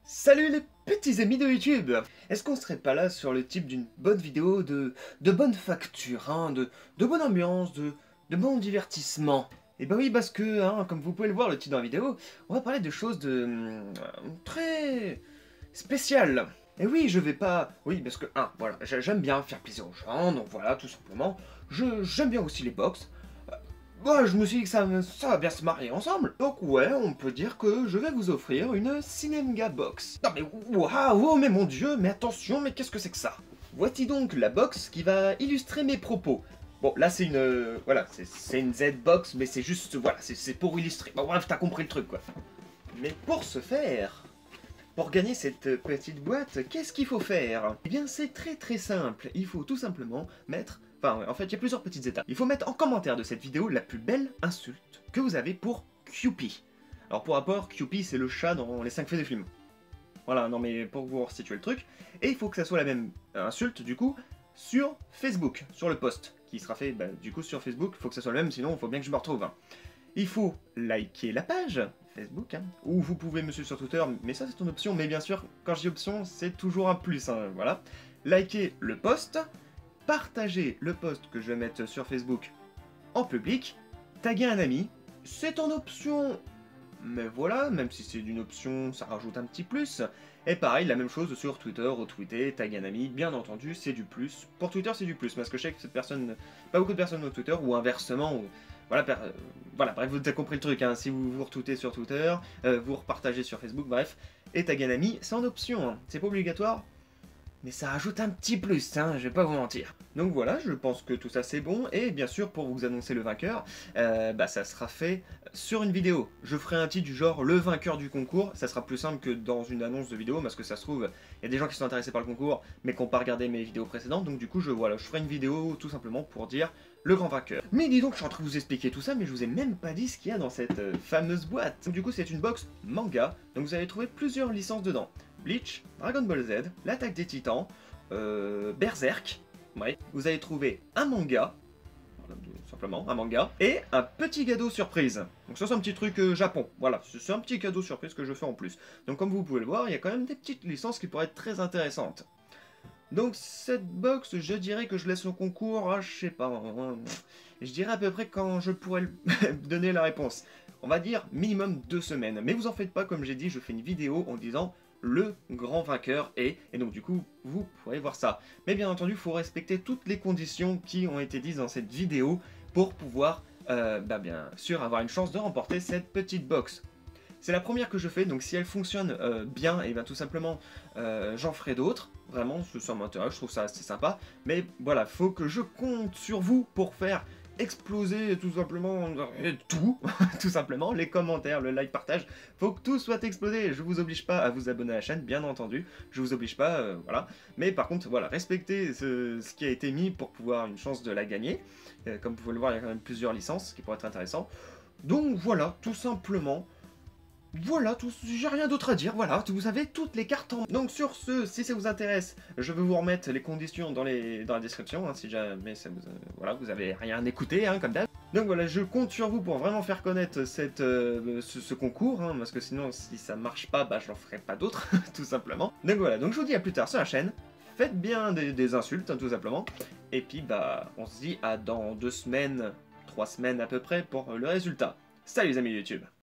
Salut les petits amis de YouTube! Est-ce qu'on serait pas là sur le type d'une bonne vidéo de bonne facture, hein, de bonne ambiance, de bon divertissement? Et bah oui, parce que, hein, comme vous pouvez le voir le titre dans la vidéo, on va parler de choses très spéciales. Et oui, je vais pas... Oui, parce que, voilà, j'aime bien faire plaisir aux gens, donc voilà, tout simplement. J'aime bien aussi les box. Bah, je me suis dit que ça va bien se marier ensemble. Donc ouais, on peut dire que je vais vous offrir une Cinemga Box. Non mais waouh, oh mais mon dieu, mais attention, mais qu'est-ce que c'est que ça? Voici donc la box qui va illustrer mes propos. Bon, là c'est une... voilà, c'est une Z-Box, mais c'est juste... Voilà, c'est pour illustrer. Bon bref, t'as compris le truc quoi. Mais pour ce faire... Pour gagner cette petite boîte, qu'est-ce qu'il faut faire? Eh bien, c'est très simple. Il faut tout simplement mettre... Enfin, en fait, il y a plusieurs petites étapes. Il faut mettre en commentaire de cette vidéo la plus belle insulte que vous avez pour Kewpie. Alors, pour rapport, Kewpie, c'est le chat dans les 5 fées des films. Voilà, non mais pour vous resituer le truc. Et il faut que ça soit la même insulte, du coup, sur Facebook, sur le post, qui sera fait, du coup, sur Facebook. Il faut que ça soit le même, sinon il faut bien que je me retrouve. Il faut liker la page Facebook, hein, ou vous pouvez me suivre sur Twitter, mais ça c'est une option, mais bien sûr, quand je dis option, c'est toujours un plus, hein, voilà. Liker le post, partager le post que je vais mettre sur Facebook en public, taguer un ami, c'est en option, mais voilà, même si c'est d'une option, ça rajoute un petit plus. Et pareil, la même chose sur Twitter, retweeter, taguer un ami, bien entendu, c'est du plus. Pour Twitter, c'est du plus, parce que je sais que pas beaucoup de personnes au Twitter, ou inversement, voilà, voilà, bref, vous avez compris le truc, hein. Si vous vous retweetez sur Twitter, vous repartagez sur Facebook, bref, et taguer un ami, c'est en option, hein. C'est pas obligatoire, mais ça ajoute un petit plus, hein, je vais pas vous mentir. Donc voilà, je pense que tout ça c'est bon, et bien sûr, pour vous annoncer le vainqueur, ça sera fait sur une vidéo. Je ferai un titre du genre le vainqueur du concours, ça sera plus simple que dans une annonce de vidéo, parce que ça se trouve, il y a des gens qui sont intéressés par le concours, mais qui n'ont pas regardé mes vidéos précédentes, donc du coup, je ferai une vidéo tout simplement pour dire le grand vainqueur. Mais dis donc, je suis en train de vous expliquer tout ça, mais je vous ai même pas dit ce qu'il y a dans cette fameuse boîte. Donc du coup, c'est une box manga, donc vous allez trouver plusieurs licences dedans. Bleach, Dragon Ball Z, l'Attaque des Titans, Berserk, ouais. Vous allez trouver un manga, tout simplement, un manga, et un petit cadeau surprise. Donc ça c'est un petit truc Japon, voilà, c'est un petit cadeau surprise que je fais en plus. Donc comme vous pouvez le voir, il y a quand même des petites licences qui pourraient être très intéressantes. Donc cette box, je dirais que je laisse au concours, je sais pas, je dirais à peu près quand je pourrais donner la réponse. On va dire minimum 2 semaines. Mais vous en faites pas, comme j'ai dit, je fais une vidéo en disant le grand vainqueur est, et donc du coup, vous pourrez voir ça. Mais bien entendu, il faut respecter toutes les conditions qui ont été dites dans cette vidéo pour pouvoir, bien sûr, avoir une chance de remporter cette petite box. C'est la première que je fais, donc si elle fonctionne bien, et bien tout simplement j'en ferai d'autres. Vraiment, ça m'intéresse, je trouve ça assez sympa. Mais voilà, faut que je compte sur vous pour faire exploser tout simplement tout, tout simplement, les commentaires, le like, partage. Faut que tout soit explosé. Je vous oblige pas à vous abonner à la chaîne, bien entendu. Je vous oblige pas, voilà. Mais par contre, voilà, respectez ce qui a été mis pour pouvoir une chance de la gagner. Comme vous pouvez le voir, il y a quand même plusieurs licences qui pourraient être intéressantes. Donc voilà, tout simplement. Voilà, j'ai rien d'autre à dire, voilà, vous avez toutes les cartes en main. Donc sur ce, si ça vous intéresse, je vais vous remettre les conditions dans la description, hein, si jamais ça vous, voilà, vous avez rien écouté, hein, comme d'hab. Donc voilà, je compte sur vous pour vraiment faire connaître ce concours, hein, parce que sinon, si ça marche pas, je n'en ferai pas d'autres, tout simplement. Donc voilà, donc je vous dis à plus tard sur la chaîne, faites bien des insultes, hein, tout simplement, et puis on se dit à dans 2 semaines, 3 semaines à peu près pour le résultat. Salut les amis de YouTube!